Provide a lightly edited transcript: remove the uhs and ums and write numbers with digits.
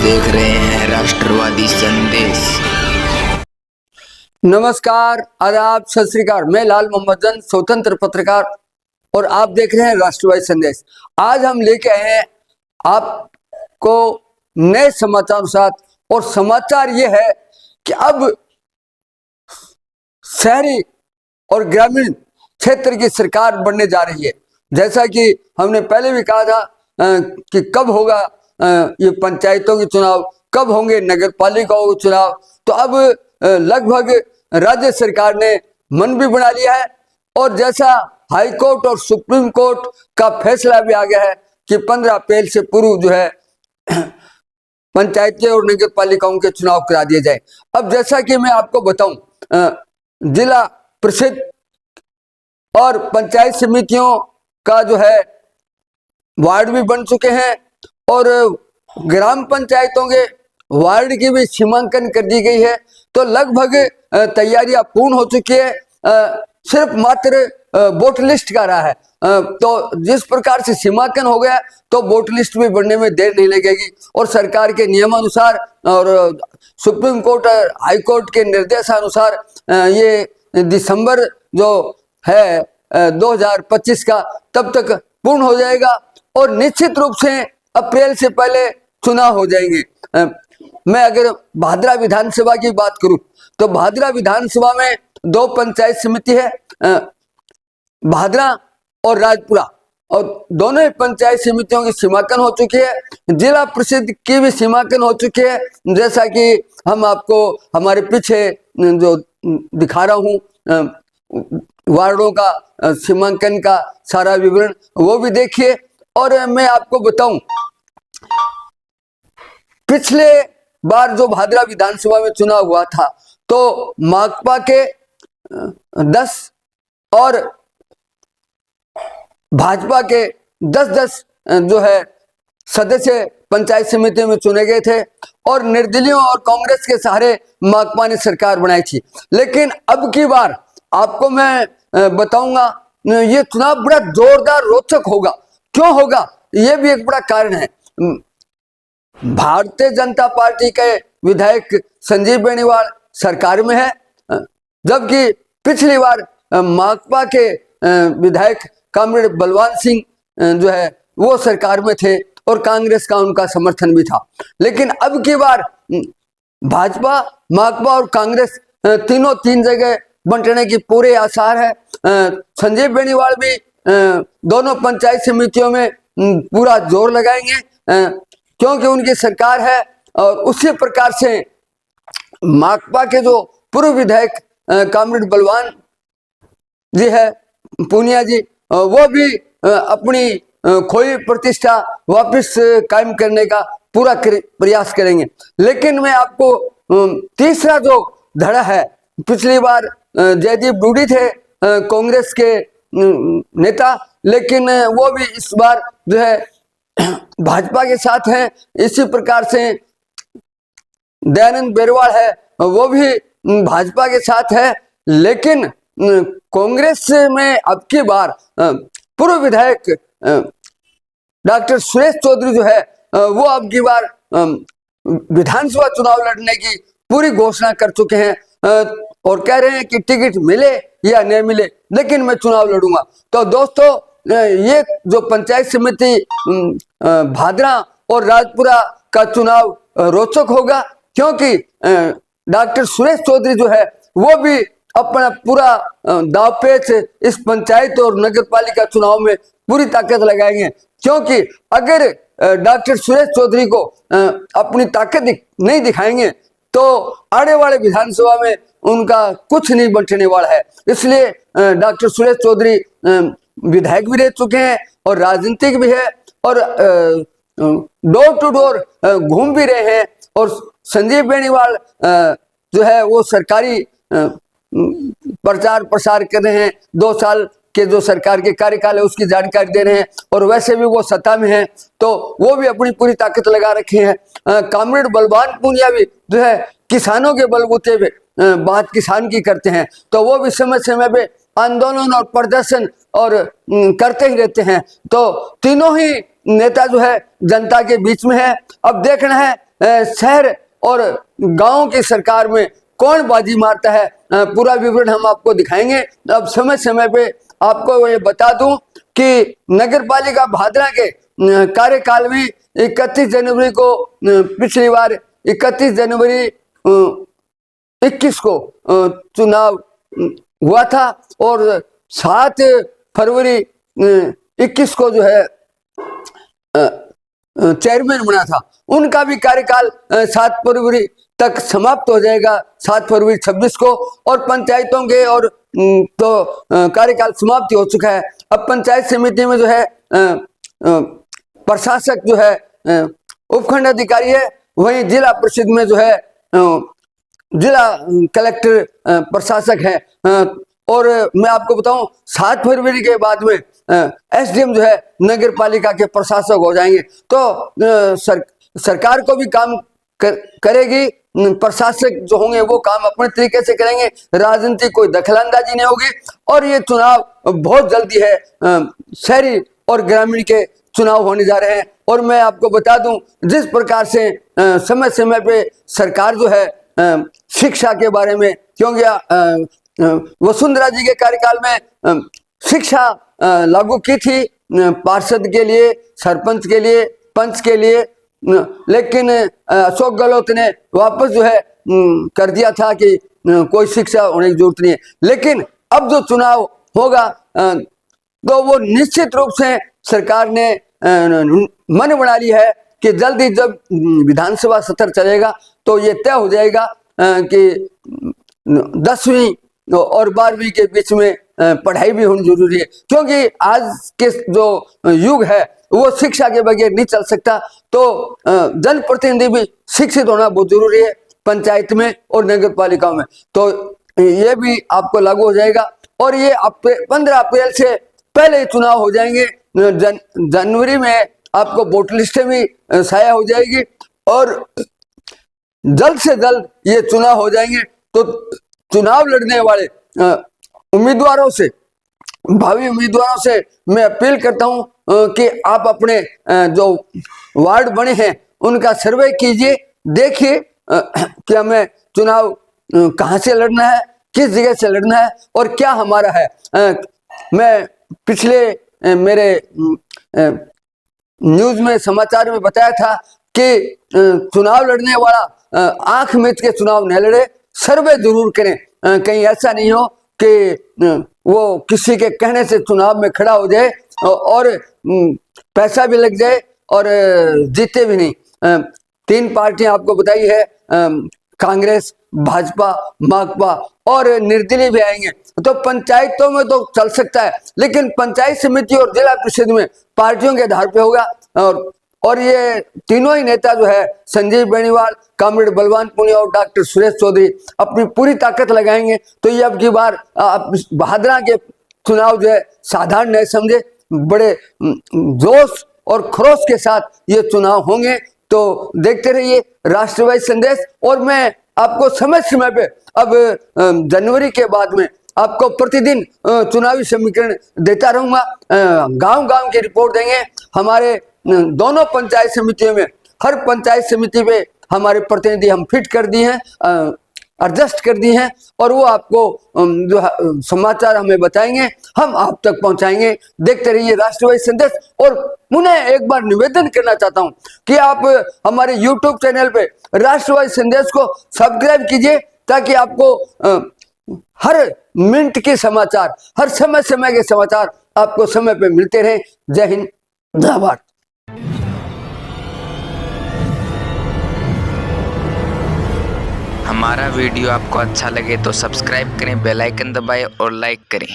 देख रहे हैं राष्ट्रवादी संदेश। नमस्कार, आदाब, सत श्री अकाल। मैं लाल मोहम्मद जन, स्वतंत्र पत्रकार, और आप देख रहे हैं राष्ट्रवादी संदेश। आज हम लेके आए हैं आपको नए समाचार के साथ, और समाचार ये है कि अब शहरी और ग्रामीण क्षेत्र की सरकार बनने जा रही है। जैसा कि हमने पहले भी कहा था कि कब होगा ये पंचायतों के चुनाव, कब होंगे नगर पालिकाओं के चुनाव। तो अब लगभग राज्य सरकार ने मन भी बना लिया है, और जैसा हाई कोर्ट और सुप्रीम कोर्ट का फैसला भी आ गया है कि 15 अप्रैल से पूर्व जो है पंचायतें और नगर पालिकाओं के चुनाव करा दिए जाए। अब जैसा कि मैं आपको बताऊं, जिला परिषद और पंचायत समितियों का जो है वार्ड भी बन चुके हैं, और ग्राम पंचायतों के वार्ड की भी सीमांकन कर दी गई है। तो लगभग तैयारियां पूर्ण हो चुकी है, सिर्फ मात्र वोट लिस्ट का रहा है। तो जिस प्रकार से सीमांकन हो गया, तो वोट लिस्ट भी बनने में देर नहीं लगेगी, और सरकार के नियमानुसार और सुप्रीम कोर्ट और हाई कोर्ट के निर्देशानुसार ये दिसंबर जो है 2025 का तब तक पूर्ण हो जाएगा, और निश्चित रूप से अप्रैल से पहले चुनाव हो जाएंगे। मैं अगर भादरा विधानसभा की बात करूं, तो भादरा विधानसभा में 2 पंचायत समिति है, भादरा और राजपुरा, और दोनों ही पंचायत समितियों की सीमांकन हो चुकी है। जिला परिषद की भी सीमांकन हो चुकी है, जैसा कि हम आपको हमारे पीछे जो दिखा रहा हूं वार्डों का सीमांकन का सारा विवरण, वो भी देखिए। और मैं आपको बताऊं, पिछले बार जो भादरा विधानसभा में चुनाव हुआ था, तो माकपा के 10 और भाजपा के 10-10 जो है सदस्य पंचायत समिति में चुने गए थे, और निर्दलीयों और कांग्रेस के सहारे माकपा ने सरकार बनाई थी। लेकिन अब की बार आपको मैं बताऊंगा, ये चुनाव बड़ा जोरदार रोचक होगा। क्यों होगा, ये भी एक बड़ा कारण है। भारतीय जनता पार्टी के विधायक संजीव बेनीवाल सरकार में है, जबकि पिछली बार माकपा के विधायक कॉमरेड बलवान सिंह जो है वो सरकार में थे, और कांग्रेस का उनका समर्थन भी था। लेकिन अब की बार भाजपा, माकपा और कांग्रेस तीनों 3 जगह बंटने की पूरे आसार है। संजीव बेनीवाल भी दोनों पंचायत समितियों में पूरा जोर लगाएंगे, क्योंकि उनकी सरकार है। और उसी प्रकार से माकपा के जो पूर्व विधायक कॉमरेड बलवान जी है, पूनिया जी, वो भी अपनी खोई प्रतिष्ठा वापस कायम करने का पूरा प्रयास करेंगे। लेकिन मैं आपको तीसरा जो धड़ा है, पिछली बार जयदीप डूडी थे कांग्रेस के नेता, लेकिन वो भी इस बार जो है भाजपा के साथ हैं। इसी प्रकार से दयानंद बेरवाल है, वो भी भाजपा के साथ है। लेकिन कांग्रेस में अब की बार पूर्व विधायक डॉक्टर सुरेश चौधरी जो है वो अब की बार विधानसभा चुनाव लड़ने की पूरी घोषणा कर चुके हैं, और कह रहे हैं कि टिकट मिले या नहीं मिले, लेकिन मैं चुनाव लड़ूंगा। तो दोस्तों, ये जो पंचायत समिति भादरा और राजपुरा का चुनाव रोचक होगा, क्योंकि डॉक्टर सुरेश चौधरी जो है वो भी अपना पूरा दावपेच इस पंचायत और नगर पालिका चुनाव में पूरी ताकत लगाएंगे। क्योंकि अगर डॉक्टर सुरेश चौधरी को अपनी ताकत नहीं दिखाएंगे, तो आने वाले विधानसभा में उनका कुछ नहीं बचने वाला है। इसलिए डॉक्टर सुरेश चौधरी विधायक भी रह चुके हैं, और राजनीतिक भी है, और डोर टू डोर घूम भी रहे हैं। और संजीव बेनीवाल जो है वो सरकारी प्रचार प्रसार कर रहे हैं, 2 साल के जो सरकार के कार्यकाल है उसकी जानकारी दे रहे हैं, और वैसे भी वो सत्ता में है, तो वो भी अपनी पूरी ताकत लगा रखे हैं। कॉमरेड बलवान पूनिया भी जो है किसानों के बलबूते पे बात किसान की करते हैं, तो वो भी समय समय पे आंदोलन और प्रदर्शन और करते ही रहते हैं। तो तीनों ही नेता जो है जनता के बीच में है। अब देखना है शहर और गांव की सरकार में कौन बाजी मारता है, पूरा विवरण हम आपको दिखाएंगे। अब समय समय पे आपको ये बता दूं कि नगर पालिका भादरा के कार्यकाल में 31 जनवरी को पिछली बार 31 जनवरी 21 को चुनाव हुआ था और 7 फरवरी 21 को जो है चेयरमैन बना था। उनका भी कार्यकाल 7 फरवरी तक समाप्त हो जाएगा, 7 फरवरी 26 को। और पंचायतों के और तो कार्यकाल समाप्ति हो चुका है। अब पंचायत समिति में जो है प्रशासक जो है उपखंड अधिकारी है, वहीं जिला परिषद में जो है जिला कलेक्टर प्रशासक है। और मैं आपको बताऊं 7 फरवरी के बाद में एसडीएम जो है नगर पालिका के प्रशासक हो जाएंगे। तो सरकार को भी काम करेगी, प्रशासक जो होंगे वो काम अपने तरीके से करेंगे, राजनीति कोई दखलंदाजी नहीं होगी। और ये चुनाव बहुत जल्दी है, शहरी और ग्रामीण के चुनाव होने जा रहे हैं। और मैं आपको बता दूं जिस प्रकार से समय समय पे सरकार जो है शिक्षा के बारे में, क्योंकि वसुंधरा जी के कार्यकाल में शिक्षा लागू की थी पार्षद के लिए, सरपंच के लिए, पंच के लिए, लेकिन अशोक गहलोत ने वापस जो है कर दिया था कि कोई शिक्षा होने की जरूरत नहीं है। लेकिन अब जो चुनाव होगा तो वो निश्चित रूप से सरकार ने मन बना ली है कि जल्दी जब विधानसभा सत्र चलेगा तो ये तय हो जाएगा कि 10वीं और 12वीं के बीच में पढ़ाई भी होनी जरूरी है, क्योंकि आज के जो युग है वो शिक्षा के बगैर नहीं चल सकता। तो जनप्रतिनिधि भी शिक्षित होना बहुत जरूरी है पंचायत में और नगर पालिकाओं में। तो ये भी आपको लागू हो जाएगा और ये 15 अप्रैल से पहले चुनाव हो जाएंगे। जनवरी में आपको वोट लिस्टें भी शाया हो जाएगी और जल्द से जल्द ये चुनाव हो जाएंगे। तो चुनाव लड़ने वाले उम्मीदवारों से, भावी उम्मीदवारों से मैं अपील करता हूं कि आप अपने जो वार्ड बने हैं उनका सर्वे कीजिए, देखिए कि हमें चुनाव कहां से लड़ना है, किस जगह से लड़ना है और क्या हमारा है। मैं पिछले मेरे न्यूज में, समाचार में बताया था कि चुनाव लड़ने वाला आंख मीच के चुनाव न लड़े, सर्वे जरूर करें। कहीं ऐसा नहीं हो कि वो किसी के कहने से चुनाव में खड़ा हो जाए और पैसा भी लग जाए और जीते भी नहीं। 3 पार्टियां आपको बताई है, कांग्रेस, भाजपा, माकपा और निर्दलीय भी आएंगे। तो पंचायतों में तो चल सकता है, लेकिन पंचायत समिति और जिला परिषद में पार्टियों के आधार पे होगा। और ये तीनों ही नेता जो है, संजीव बेनीवाल, कामरेड बलवान पुनिया और डॉक्टर सुरेश चौधरी, अपनी पूरी ताकत लगाएंगे। तो ये अब की बार भादरा के चुनाव जो है साधारण नहीं समझे, बड़े जोश और खरोश के साथ ये चुनाव होंगे। तो देखते रहिए राष्ट्रवादी संदेश। और मैं आपको समय समय पे अब जनवरी के बाद में आपको प्रतिदिन चुनावी समीकरण देता रहूंगा, गांव गांव की रिपोर्ट देंगे। हमारे दोनों पंचायत समितियों में, हर पंचायत समिति पे हमारे प्रतिनिधि हम फिट कर दिए हैं, एडजस्ट कर दिए हैं और वो आपको जो समाचार हमें बताएंगे हम आप तक पहुंचाएंगे। देखते रहिए राष्ट्रवादी संदेश। और उन्हें एक बार निवेदन करना चाहता हूं कि आप हमारे YouTube चैनल पे राष्ट्रवादी संदेश को सब्सक्राइब कीजिए, ताकि आपको हर मिनट के समाचार, हर समय समय के समाचार आपको समय पे मिलते रहे। जय हिंद, जय भारत। हमारा वीडियो आपको अच्छा लगे तो सब्सक्राइब करें, बेल आइकन दबाएं और लाइक करें।